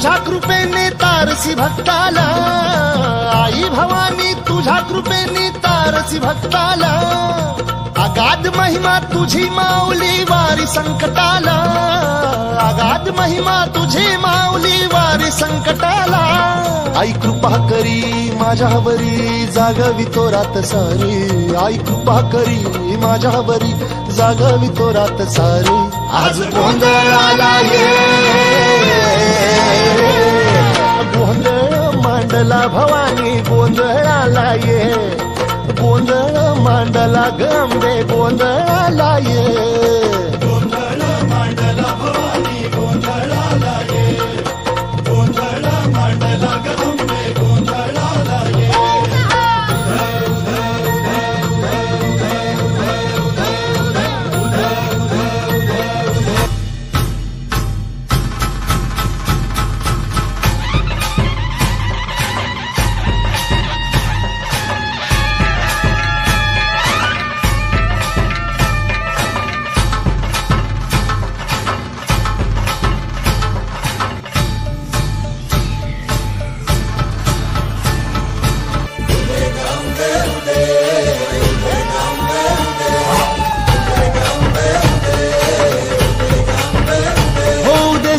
तुझ्या कृपेने तारसी भक्ताला, आई भवानी तुझ्या कृपेने तारसी भक्ताला, अगाध महिमा तुझी माऊली वारी संकटाला, अगाध महिमा तुझी माऊली वारी संकटाला। आई कृपा करी माझ्यावरी जागवी तो रात सारी, आई कृपा करी माझ्यावरी जागवी तो रात सारी। आज गोंधळाला ये, गोंधळ मांडला भवानी गोंधळाला ये, गोंधळ मांडला गंबे गोंधळाला ये, गोंधळ मांडला भवानी गोंधळाला ये, गोंधळ मांडला गंबे गोंधळाला ये।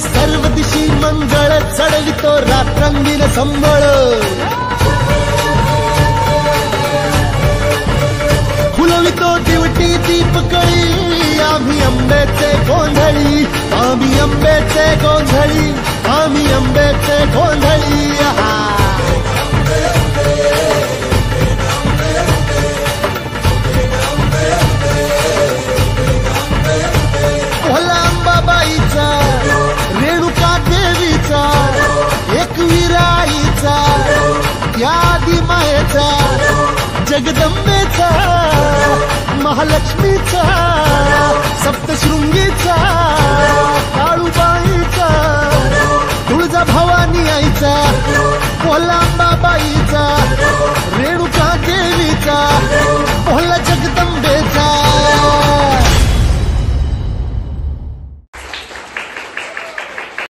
सर्व दिशी मंगळ चढवितो रात्रंगीन संबळ, फुलवितो दिवटी दीपकळी, आम्ही अंबेचे गोंधळी, आम्ही अंबेचे गोंधळी, आम्ही अंबेचे गोंधळी। भोला अंबाबाईचा, रेणुका देवीचा, एकविराईचा, या आदिमायेचा, जगदंबेचा, महालक्ष्मीचा, सप्तशृंगीचा, काळूबाईचा, तुळजा भवानी आईचा, भोला अंबाबाईचा, रेणुका देवीचा,